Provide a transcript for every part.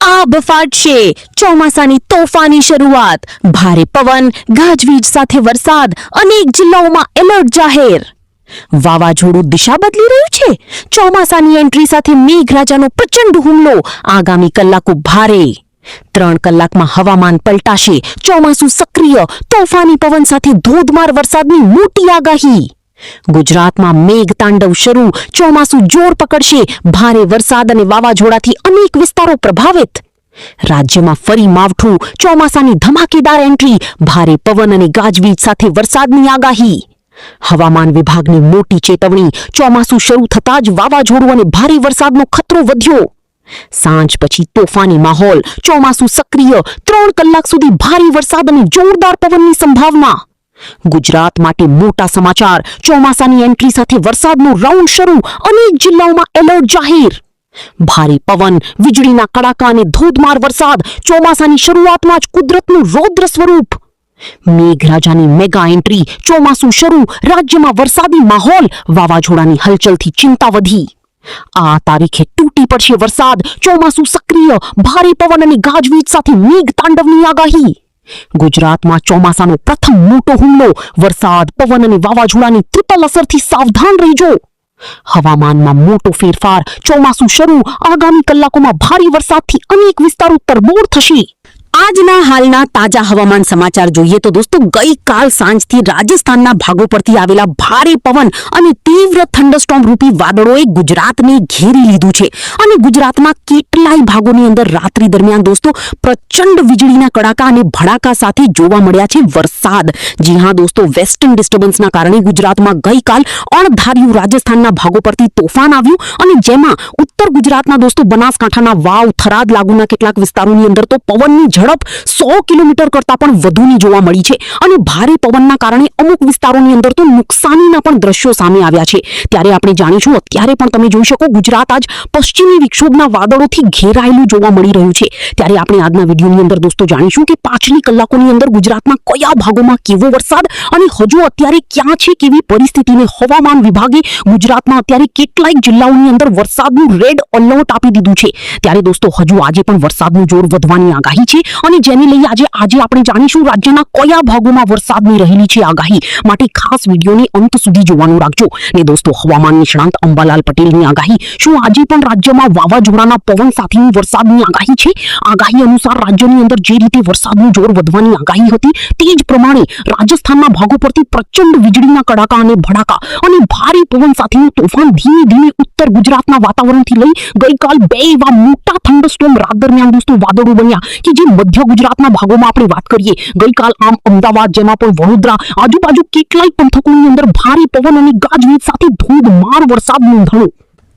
આબ ફાટશે ચોમાસાની તોફાની શરૂઆત ભારે પવન ગાજવીજ સાથે વરસાદ અનેક જિલ્લાઓમાં એલર્ટ જાહેર વાવાઝોડું દિશા બદલી રહ્યું છે ચોમાસાની એન્ટ્રી સાથે મેઘરાજાનો પ્રચંડ હુમલો આગામી કલાકો ભારે 3 કલાકમાં હવામાન પલટાશે ચોમાસું સક્રિય તોફાની પવન સાથે ધોધમાર વરસાદની મોટી આગાહી ગુજરાતમાં મેઘ તાંડવ શરૂ ચોમાસું જોર પકડશે ભારે વરસાદ અને વાવાઝોડાથી અનેક વિસ્તારો પ્રભાવિત રાજ્યમાં ફરી માવઠું ચોમાસાની ધમાકેદાર એન્ટ્રી ભારે પવન અને ગાજવીજ સાથે વરસાદની આગાહી હવામાન વિભાગની મોટી ચેતવણી ચોમાસું શરૂ થતાં જ વાવાઝોડું અને ભારે વરસાદનો ખતરો વધ્યો સાંજ પછી તોફાની માહોલ ચોમાસું સક્રિય 3 કલાક સુધી ભારે વરસાદ અને જોરદાર પવનની સંભાવના ગુજરાત માટે મોટા સમાચાર ચોમાસાની એન્ટ્રી સાથે વરસાદનો રાઉન્ડ શરૂ અનેક જિલ્લાઓમાં એલર્ટ જાહેર ભારે પવન વીજળીના કડાકા અને ધોધમાર વરસાદ ચોમાસાની શરૂઆતમાં જ કુદરતનું રૌદ્ર સ્વરૂપ મેઘરાજાની મેગા એન્ટ્રી ચોમાસું શરૂ રાજ્યમાં વરસાદી માહોલ વાવાઝોડાની હલચલથી ચિંતા વધી આ તારીખે તૂટી પડશે વરસાદ ચોમાસું સક્રિય ભારે પવન અને ગાજવીજ સાથે મેઘ તાંડવની આગાહી ગુજરાતમાં ચોમાસાનો પ્રથમ મોટો હુમલો વરસાદ પવન અને વાવાઝોડાની ટ્રિપલ અસરથી સાવધાન રહેજો હવામાનમાં મોટો ફેરફાર ચોમાસું શરૂ આગામી કલાકોમાં ભારે વરસાદથી અનેક વિસ્તારો તરબોળ થશે આજના હાલના તાજા હવામાન સમાચાર જોઈએ તો દોસ્તો ગઈકાલ સાંજથી રાજસ્થાનના ભાગો પરથી આવેલા ભારે પવન અને તીવ્ર થંડરસ્ટોર્મ રૂપી વાદળોએ ગુજરાતને ઘેરી લીધું છે અને ગુજરાતના કેટલાય ભાગોની અંદર રાત્રિ દરમિયાન દોસ્તો પ્રચંડ વીજળીના કડાકા અને ભડાકા સાથે જોવા મળ્યા છે વરસાદ જી હા દોસ્તો વેસ્ટર્ન ડિસ્ટર્બન્સના કારણે ગુજરાતમાં ગઈકાલ અણધાર્યું રાજસ્થાનના ભાગો પરથી તોફાન આવ્યું અને જેમાં ઉત્તર ગુજરાતના દોસ્તો બનાસકાંઠાના વાવ થરાદ લાગુના કેટલાક વિસ્તારોની અંદર તો પવનની ઝડપ 100 કિલોમીટર કરતા પણ વધુની જોવા મળી છે અને ભારે પવનના કારણે અમુક વિસ્તારોની અંદર તો નુકસાનીના પણ દ્રશ્યો સામે આવ્યા છે ત્યારે આપણે જાણીશું અત્યારે પણ તમે જોઈ શકો ગુજરાત આજ પશ્ચિમી વિક્ષોભના વાદળોથી ઘેરાયેલું જોવા મળી રહ્યું છે ત્યારે આપણે આજના વિડીયોની અંદર દોસ્તો જાણીશું કે પાછલી કલાકોની અંદર ગુજરાતમાં કયા ભાગોમાં કેવો વરસાદ અને હજુ અત્યારે ક્યાં છે કેવી પરિસ્થિતિને હવામાન વિભાગે ગુજરાતમાં અત્યારે કેટલાક જિલ્લાઓની અંદર વરસાદનું રેડ એલર્ટ આપી દીધું છે ત્યારે દોસ્તો હજુ આજે પણ વરસાદનું જોર વધવાની આગાહી છે અને જેને લઈ આજે આપણે જાણીશું રાજ્યના કયા ભાગોમાં વરસાદની રહેલી છે આગાહી માટે ખાસ વિડીયોને અંત સુધી જોવાનું રાખજો ને દોસ્તો હવામાન નિષ્ણાંત અંબાલાલ પટેલની આગાહી શું આજે પણ રાજ્યમાં વાવાઝોડાના પવન સાથેની વરસાદની આગાહી છે આગાહી અનુસાર રાજ્યની અંદર જે રીતે વરસાદનું જોર વધવાની આગાહી હતી તે જ પ્રમાણે રાજસ્થાનના ભાગો પરથી પ્રચંડ વીજળીના કડાકા અને ભડાકા અને ભારે પવન સાથેનું તોફાન ધીમે ધીમે ઉત્તર ગુજરાતના વાતાવરણથી લઈ ગઈકાલ 2 એવા મોટા થંડરસ્ટોર્મ રાત દરમિયાન દોસ્તો વાદળો બન્યા કે જે મધ્ય ગુજરાતના ભાગોમાં આપણે વાત કરીએ ગઈકાલ આમ અમદાવાદ જેમાં પણ વડોદરા આજુબાજુ કેટલાય પંથકોની અંદર ભારે પવન અને ગાજવીજ સાથે ધોધમાર વરસાદ નોંધાયો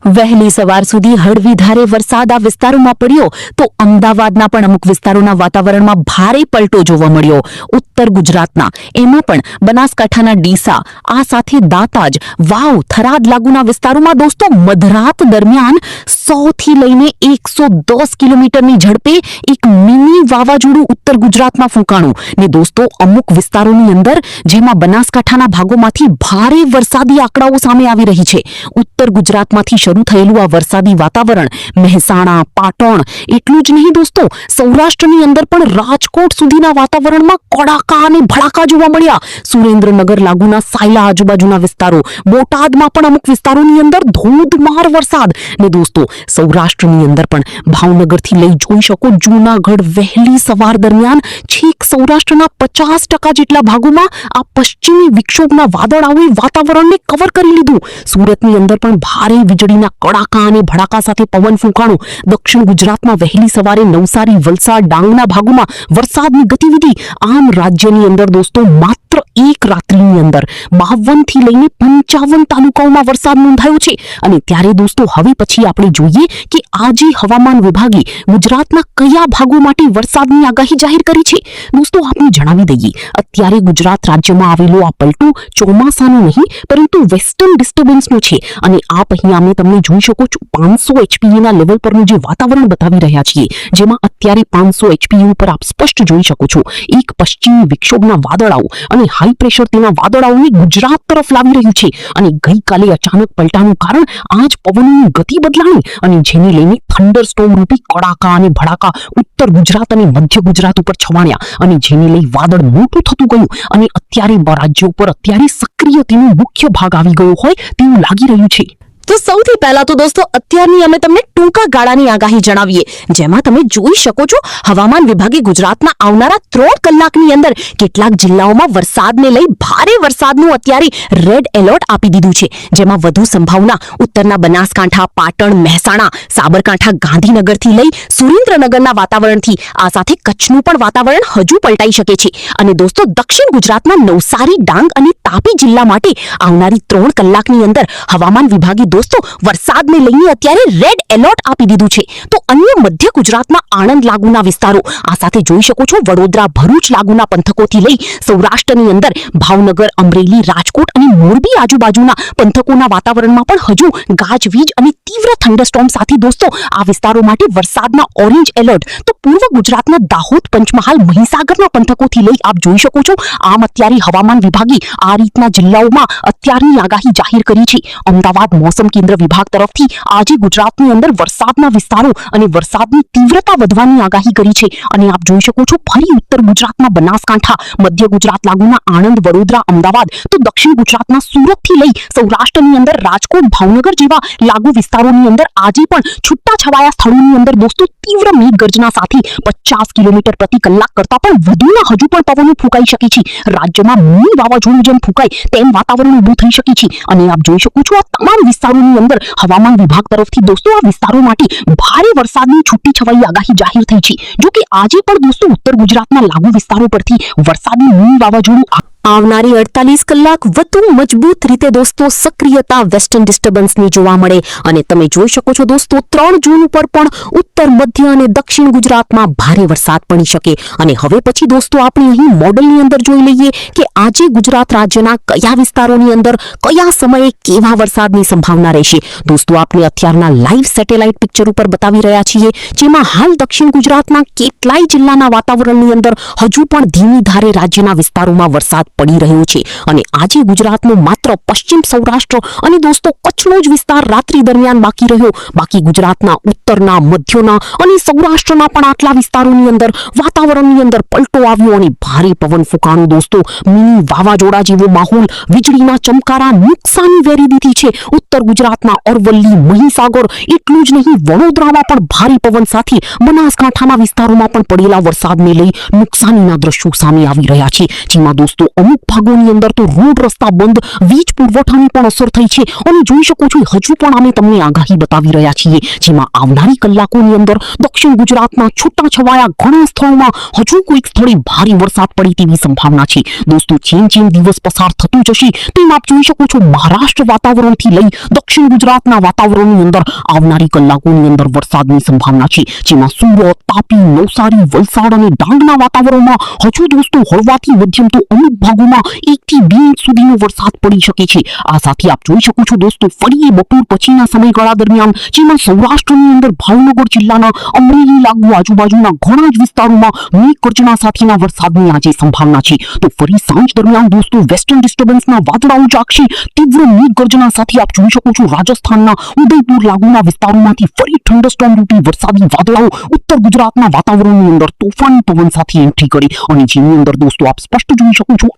વહેલી સવાર સુધી હળવી ધારે વરસાદ આ વિસ્તારોમાં પડ્યો તો અમદાવાદના પણ અમુક વિસ્તારોના વાતાવરણમાં ભારે પલટો જોવા મળ્યો ઉત્તર ગુજરાતના એમાં પણ બનાસકાંઠાના ડીસા આ સાથે દાંતાજ વાવ થરાદ લાગુના વિસ્તારોમાં દોસ્તો મધરાત દરમિયાન 100 થી લઈને 110 કિલોમીટરની ઝડપે એક મિની વાવાઝોડું ઉત્તર ગુજરાતમાં ફૂંકાણું ને દોસ્તો અમુક વિસ્તારોની અંદર જેમાં બનાસકાંઠાના ભાગોમાંથી ભારે વરસાદી આંકડાઓ સામે આવી રહી છે ઉત્તર ગુજરાતમાંથી શરૂ થયેલું આ વરસાદી વાતાવરણ મહેસાણા પાટણ એટલું જ નહીં દોસ્તો સૌરાષ્ટ્રની અંદર પણ રાજકોટ સુધીના વાતાવરણમાં કડાકા અને ભડાકા જોવા મળ્યા સુરેન્દ્રનગર લાગુના સાયલા આજુબાજુના વિસ્તારો બોટાદમાં પણ અમુક વિસ્તારોની અંદર ધોધમાર વરસાદ ને દોસ્તો સૌરાષ્ટ્રની અંદર પણ ભાવનગરથી લઈ જોઈ શકો જૂનાગઢ વહેલી સવાર દરમિયાન છેક સૌરાષ્ટ્રના 50% જેટલા ભાગોમાં આ પશ્ચિમી વિક્ષોભના વાદળાઓએ વાતાવરણને કવર કરી લીધું સુરતની અંદર પણ ભારે વીજળીના કડાકા અને ભડાકા સાથે પવન ફૂંકાણો દક્ષિણ ગુજરાતમાં વહેલી સવારે નવસારી વલસાડ ડાંગના ભાગોમાં વરસાદની ગતિવિધિ આમ રાજ્યની અંદર દોસ્તો માત્ર એક રાત્રિની અંદર 52 થી લઈને 55 તાલુકાઓમાં વરસાદ નોંધાયો છે અને ત્યારે દોસ્તો હવે પછી આપણે જોઈએ કે આજે હવામાન વિભાગે ગુજરાતના કયા ભાગો માટે વરસાદની આગાહી જાહેર કરી છે દોસ્તો આપને જણાવી દઈએ અત્યારે ગુજરાત રાજ્યમાં આવેલો આ પલટો ચોમાસાનો નહીં પરંતુ વેસ્ટર્ન ડિસ્ટર્બન્સનો છે અને અહીંયા અમે તમને તમે જોઈ શકો છો 500 HPA ના લેવલ પરનું જે વાતાવરણ બતાવી રહ્યા છીએ, જેમાં અત્યારે 500 HPA ઉપર આપ સ્પષ્ટ જોઈ શકો છો એક પશ્ચિમી વિક્ષોભના વાદળાઓ અને હાઈ પ્રેશર તેના વાદળાઓને ગુજરાત તરફ લાવી રહ્યું છે. અને ગઈકાલે અચાનક પલટાનું કારણ આજ પવનની ગતિ બદલાણી અને જેને લઈને થંડરસ્ટોર્મ રૂપી કડાકા અને ભડાકા ઉત્તર ગુજરાત અને મધ્ય ગુજરાત ઉપર છવાણ્યા અને જેને લઈ વાદળ મોટું થતું ગયું અને અત્યારે રાજ્ય ઉપર અત્યારે સક્રિય તેનો મુખ્ય ભાગ આવી ગયો હોય તેવું લાગી રહ્યું છે. તો સૌથી પહેલા તો દોસ્તો અત્યારની અમે તમને ટૂંકા ગાળાની આગાહી જણાવીએ, જેમાં તમે જોઈ શકો છો હવામાન વિભાગે ગુજરાતના આવનારા 3 કલાકની અંદર કેટલાક જિલ્લાઓમાં વરસાદને લઈ ભારે વરસાદનું અત્યારે રેડ એલર્ટ આપી દીધું છે, જેમાં વધુ સંભાવના ઉત્તરના બનાસકાંઠા, પાટણ, મહેસાણા, સાબરકાંઠા, ગાંધીનગરથી લઈ સુરેન્દ્રનગરના વાતાવરણથી આ સાથે કચ્છનું પણ વાતાવરણ હજુ પલટાઈ શકે છે. અને દોસ્તો દક્ષિણ ગુજરાતના નવસારી, ડાંગ અને તાપી જિલ્લા માટે આવનારી 3 કલાકની અંદર હવામાન વિભાગે દોસ્તો વરસાદને લઈને અત્યારે રેડ એલર્ટ આપી દીધું છે. તો અન્ય મધ્ય ગુજરાતમાં આણંદ લાગુના વિસ્તારો, આ સાથે જોઈ શકો છો વડોદરા, ભરૂચ લાગુના પંથકોથી લઈ સૌરાષ્ટ્રની અંદર ભાવનગર, અમરેલી, રાજકોટ અને મોરબી આજુબાજુના પંથકોના વાતાવરણમાં પણ હજુ ગાજવીજ અને તીવ્ર થંડરસ્ટોર્મ સાથે દોસ્તો આ વિસ્તારો માટે વરસાદના ઓરેન્જ એલર્ટ. તો પૂર્વ ગુજરાતના દાહોદ, પંચમહાલ, મહીસાગરના પંથકોથી લઈ આપ જોઈ શકો છો આમ અત્યારે હવામાન વિભાગે આ રીતના જિલ્લાઓમાં અત્યારની આગાહી જાહેર કરી છે. અમદાવાદ મોસમ કેન્દ્ર વિભાગ તરફથી આજે ગુજરાતની અંદર વરસાદના વિસ્તારો અને વરસાદની તીવ્રતા વધવાની આગાહી કરી છે. અને આપ જોઈ શકો છો ફરી ઉત્તર ગુજરાતના બનાસકાંઠા, મધ્ય ગુજરાત લાગુના આણંદ, વડોદરા, અમદાવાદ, તો દક્ષિણ ગુજરાતના સુરતથી લઈ સૌરાષ્ટ્રની અંદર રાજકોટ, ભાવનગર જેવા લાગુ વિસ્તારોની અંદર આજે પણ છૂટાછવાયા સ્થળોની અંદર દોસ્તો તીવ્ર મેઘગર્જના સાથે 50 કિલોમીટર પ્રતિ કલાક કરતા પણ વધુના હજુ પણ પવનો ફૂંકાઈ શકે છે. રાજ્યમાં મિની વાવાઝોડું જેમ ફૂંકાય તેમ વાતાવરણ ઊભું થઈ શકે છે. અને આપ જોઈ શકો છો આ તમામ વિસ્તારોની અંદર હવામાન વિભાગ તરફથી દોસ્તો આ વિસ્તારો માટે ભારે વરસાદની છૂટી છવાઈ આગાહી જાહેર થઈ છે. જો કે આજે પણ દોસ્તો ઉત્તર ગુજરાતના લાગુ વિસ્તારો પરથી વરસાદી મિની વાવાઝોડું આવનારી 48 કલાક વધુ મજબૂત રીતે દોસ્તો સક્રિયતા વેસ્ટર્ન ડિસ્ટર્બન્સની જોવા મળે. અને તમે જોઈ શકો છો દોસ્તો 3 જૂન ઉપર પણ ઉત્તર, મધ્ય અને દક્ષિણ ગુજરાતમાં ભારે વરસાદ પડી શકે. અને હવે પછી દોસ્તો આપણે અહીં મોડલની અંદર જોઈ લઈએ કે આજે ગુજરાત રાજ્યના કયા વિસ્તારોની અંદર કયા સમયે કેવા વરસાદની સંભાવના રહેશે. દોસ્તો આપણે અત્યારના લાઈવ સેટેલાઇટ પિક્ચર ઉપર બતાવી રહ્યા છીએ, જેમાં હાલ દક્ષિણ ગુજરાતના કેટલાય જિલ્લાના વાતાવરણની અંદર હજુ પણ ધીમી ધારે રાજ્યના વિસ્તારોમાં વરસાદ પડી રહ્યો છે. અને આજે ગુજરાતનો માત્ર પશ્ચિમ સૌરાષ્ટ્ર અને દોસ્તો કચ્છનો જ વિસ્તાર રાત્રિ દરમિયાન બાકી રહ્યો. બાકી ગુજરાતના ઉત્તરના, મધ્યના અને સૌરાષ્ટ્રના પણ આટલા વિસ્તારોની અંદર વાતાવરણની અંદર પલટો આવ્યો અને ભારે પવન ફૂંકાણું દોસ્તો મિની વાવાઝોડા જેવો માહોલ, વીજળીના ચમકારા, નુકસાની વેરી દીધી છે. ઉત્તર ગુજરાતના અરવલ્લી, મહીસાગર, એટલું જ નહીં વડોદરામાં પણ ભારે પવન સાથે બનાસકાંઠાના વિસ્તારોમાં પણ પડેલા વરસાદને લઈ નુકસાનીના દ્રશ્યો સામે આવી રહ્યા છે. જેમાં દોસ્તો અમુક ભાગોની અંદર તો રોડ રસ્તા બંધ, વીજ પુરવઠાની પણ અસર થઈ છે. અને જોઈ શકો છો હજુ પણ અમે તમને આગાહી બતાવી રહ્યા છીએ, જેમાં આવનારી કલાકોની અંદર દક્ષિણ ગુજરાતના છૂટાછવાયા ઘણા સ્થળોમાં હજુ કોઈક સ્થળે ભારે વરસાદ પડે તેવી સંભાવના છે. દોસ્તો જેમ જેમ દિવસ પસાર થતું જશે તેમ આપ જોઈ શકો છો મહારાષ્ટ્ર વાતાવરણથી લઈ દક્ષિણ ગુજરાતના વાતાવરણની અંદર આવનારી કલાકોની અંદર વરસાદની સંભાવના છે. જેમાં સુરત, તાપી, નવસારી, વલસાડ અને ડાંગના વાતાવરણમાં હજુ દોસ્તો હળવાથી મધ્યમ તો અમુક ભાગોમાં 1 થી 2 ઇંચ સુધીનો વરસાદ પડી શકે છે. આ સાથે આપ જોઈ શકો છો દોસ્તો ફરી બપોર પછીના સમયગાળા દરમિયાન જેમાં સૌરાષ્ટ્રની અંદર ભાવનગર જિલ્લાના અમરેલી લાગુ આજુબાજુના ઘણા જ વિસ્તારોમાં મેઘગર્જના સાથેના વરસાદની આજે સંભાવના છે. તો ફરી સાંજ દરમિયાન દોસ્તો વેસ્ટર્ન ડિસ્ટર્બન્સના વાદળાઓ જાગશે. તીવ્ર મેઘગર્જના સાથે આપ જોઈ શકો છો રાજસ્થાનના ઉદયપુર લાગુના વિસ્તારોમાંથી ફરી થંડરસ્ટોર્મ રૂપી વરસાદી વાદળાઓ ઉત્તર ગુજરાતના વાતાવરણની અંદર તોફાની પવન સાથે એન્ટ્રી કરી અને જેની અંદર દોસ્તો આપ સ્પષ્ટ જોઈ શકો છો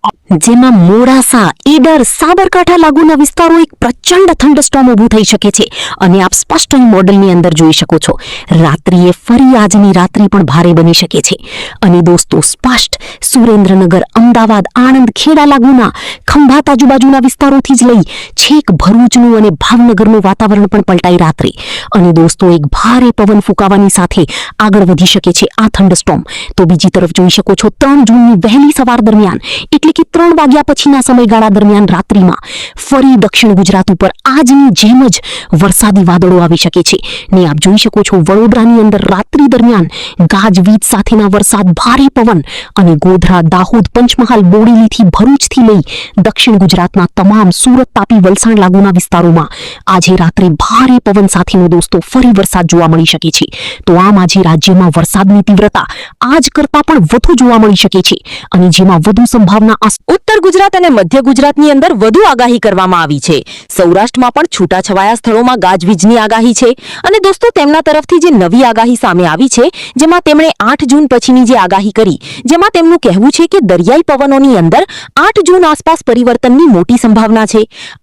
જેમાં મોડાસા, ઈડર, સાબરકાંઠા લાગુના વિસ્તારો એક પ્રચંડ થંડરસ્ટોર્મ ઊભું થઈ શકે છે. અને આપ સ્પષ્ટ અહીં મોડલની અંદર જોઈ શકો છો રાત્રિએ ફરી આજની રાત્રિ પણ ભારે બની શકે છે. અને દોસ્તો સ્પષ્ટ સુરેન્દ્રનગર, અમદાવાદ, આણંદ, ખેડા લાગુના ખંભાત આજુબાજુના વિસ્તારોથી જ લઈ છેક ભરૂચનું અને ભાવનગરનું વાતાવરણ પણ પલટાઈ રાત્રે. અને દોસ્તો એક ભારે પવન ફૂંકાવાની સાથે આગળ વધી શકે છે આ થંડરસ્ટોર્મ. તો બીજી તરફ જોઈ શકો છો 3 જૂનની વહેલી સવાર દરમિયાન એટલે કે 3 3 વાગ્યા પછીના સમયગાળા દરમિયાન રાત્રિમાં ફરી દક્ષિણ ગુજરાત ઉપર આજની જેમ જ વરસાદી વાદળો આવી શકે છે ને આપ જોઈ શકો છો વડોદરાની અંદર રાત્રિ દરમિયાન ગાજવીજ સાથેના વરસાદ, ભારે પવન અને ગોધરા, દાહોદ, પંચમહાલ, બોડેલીથી ભરૂચથી લઈ દક્ષિણ ગુજરાતના તમામ સુરત, તાપી, વલસાડ લાગુના વિસ્તારોમાં આજે રાત્રે ભારે પવન સાથેનો દોસ્તો ફરી વરસાદ જોવા મળી શકે છે. તો આમ આજે રાજ્યમાં વરસાદની તીવ્રતા આજ કરતા પણ વધુ જોવા મળી શકે છે અને જેમાં વધુ સંભાવના ઉત્તર ગુજરાત અને મધ્ય ગુજરાતની અંદર વધુ આગાહી કરવામાં આવી છે. સૌરાષ્ટ્રમાં પણ છૂટાછવાયા સ્થળોમાં ગાજવીજની આગાહી છે અને દોસ્તો તેમના તરફથી જે નવી આગાહી સામે આવી છે, જેમાં તેમણે 8 જૂન પછીની જે આગાહી કરી, જેમાં તેમનું કહેવું છે કે દરિયાઈ પવનોની અંદર 8 જૂન આસપાસ પરિવર્તનની મોટી સંભાવના છે.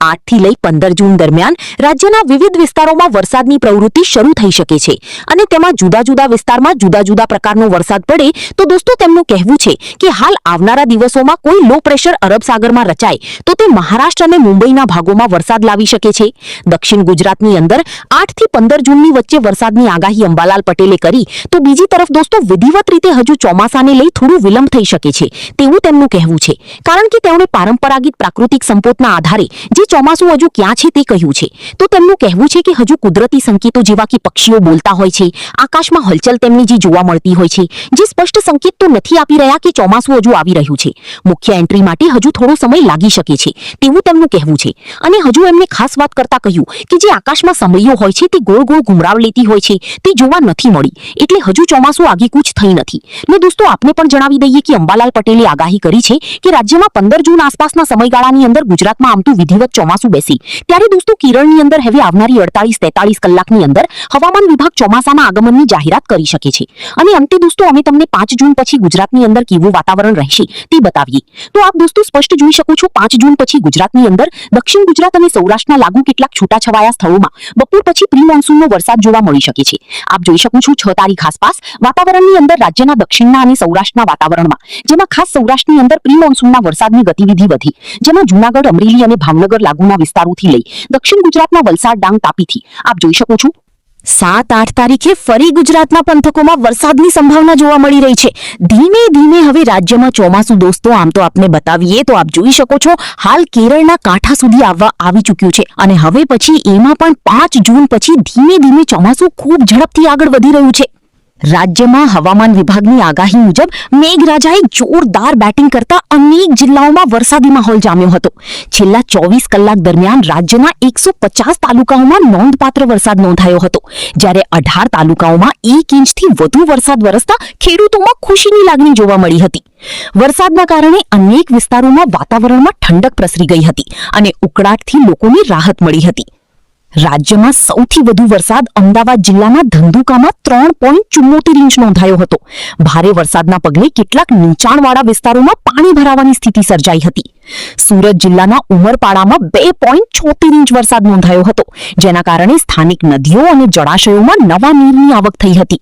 8 થી લઈ 15 જૂન દરમિયાન રાજ્યના વિવિધ વિસ્તારોમાં વરસાદની પ્રવૃત્તિ શરૂ થઈ શકે છે અને તેમાં જુદા જુદા વિસ્તારમાં જુદા જુદા પ્રકારનો વરસાદ પડે તો દોસ્તો તેમનું કહેવું છે કે હાલ આવનારા દિવસોમાં કોઈ લો પ્રેશર અરબ સાગરમાં રચાય તો તે મહારાષ્ટ્ર અને મુંબઈના ભાગોમાં વરસાદ લાવી શકે છે. દક્ષિણ ગુજરાતની અંદર 8 થી 15 જૂનની વચ્ચે વરસાદની આગાહી અંબાલાલ પટેલે કરી તો બીજી તરફ દોસ્તો વિધિવત રીતે હજુ ચોમાસાને લઈ થોડું વિલંબ થઈ શકે છે તેવું તેમનું કહેવું છે, કારણ કે તેમણે પરંપરાગત પ્રાકૃતિક સંપોતના આધારે જે ચોમાસું હજુ ક્યાં છે તે કહ્યું છે. તો તેમનું કહેવું છે કે હજુ કુદરતી સંકેતો જેવા કે પક્ષીઓ બોલતા હોય છે, આકાશમાં હલચલ તેમની જે જોવા મળતી હોય છે, જે સ્પષ્ટ સંકેત તો નથી આપી રહ્યા કે ચોમાસું હજુ આવી રહ્યું છે. મુખ્ય એન્ટ્રી માટે હજુ થોડો સમય લાગી શકે છે તેવું તેમનું કહેવું છે. અને હજુ એમને ખાસ વાત કરતા કહ્યું કે જે આકાશમાં સમયો હોય છે તે ગોળ ગોળ ઘુમરાવ લેતી હોય છે તે જોવા નથી મળી, એટલે હજુ ચોમાસું આગેકૂચ થઈ નથી. ને દોસ્તો આપને પણ જણાવી દઈએ કે અંબાલાલ પટેલે આગાહી કરી છે કે રાજ્યમાં 15 જૂન આસપાસના સમયગાળાની અંદર ગુજરાતમાં આમતું વિધિવત ચોમાસું બેસી ત્યારે દોસ્તો કેરળની અંદર હવે આવનારી 48-43 કલાકની અંદર હવામાન વિભાગ ચોમાસાના આગમનની જાહેરાત કરી શકે છે. અને અંતે દોસ્તો અમે તમને 5 જૂન પછી ગુજરાતની અંદર કેવું વાતાવરણ રહેશે તે બતાવીએ. તો આપ દોસ્તો સ્પષ્ટ જોઈ શકો છો 5 જૂન પછી ગુજરાતની અંદર દક્ષિણ ગુજરાત અને સૌરાષ્ટ્રના લાગુ કેટલાક છૂટાછવાયા સ્થળોમાં બપોર પછી પ્રી મોન્સૂનનો વરસાદ જોવા મળી શકે છે. આપ જોઈ શકો છો 6 તારીખ આસપાસ વાતાવરણની અંદર રાજ્યના દક્ષિણના અને સૌરાષ્ટ્રના વાતાવરણમાં, જેમાં ખાસ સૌરાષ્ટ્રની અંદર પ્રી મોન્સૂનના વરસાદની ગતિવિધિ વધી, જેમાં જૂનાગઢ, અમરેલી અને ભાવનગર લાગુના વિસ્તારોથી લઈ દક્ષિણ ગુજરાતના વલસાડ, ડાંગ, તાપીથી આપ જોઈ શકો છો 7-8 તારીખે ફરી ગુજરાતના પંથકોમાં વરસાદની સંભાવના જોવા મળી રહી છે. ધીમે ધીમે હવે રાજ્યમાં ચોમાસું દોસ્તો આમ તો આપને બતાવીએ તો આપ જોઈ શકો છો હાલ કેરળના કાંઠા સુધી આવી ચૂક્યું છે અને હવે પછી એમાં પણ 5 જૂન પછી ધીમે ધીમે ચોમાસું ખૂબ ઝડપથી આગળ વધી રહ્યું છે. રાજ્યમાં હવામાન વિભાગની આગાહી મુજબ મેઘરાજાએ જોરદાર બેટિંગ કરતા અનેક જિલ્લાઓમાં વરસાદી માહોલ જામ્યો હતો. છેલ્લા 24 કલાક દરમિયાન રાજ્યના 150 તાલુકાઓમાં નોંધપાત્ર વરસાદ નોંધાયો હતો, જ્યારે 18 તાલુકાઓમાં 1 ઇંચથી વધુ વરસાદ વરસતા ખેડૂતોમાં ખુશીની લાગણી જોવા મળી હતી. વરસાદના કારણે અનેક વિસ્તારોમાં વાતાવરણમાં ઠંડક પ્રસરી ગઈ હતી અને ઉકળાટથી લોકોને રાહત મળી હતી. રાજ્યમાં સૌથી વધુ વરસાદ અમદાવાદ જિલ્લાના ધંધુકામાં 3.74 ઇંચ નોંધાયો હતો. ભારે વરસાદના પગલે કેટલાક નીચાણવાળા વિસ્તારોમાં પાણી ભરાવાની સ્થિતિ સર્જાઈ હતી. સુરત જિલ્લાના ઉમરપાડામાં 2.76 ઇંચ વરસાદ નોંધાયો હતો, જેના કારણે સ્થાનિક નદીઓ અને જળાશયોમાં નવા નીરની આવક થઈ હતી.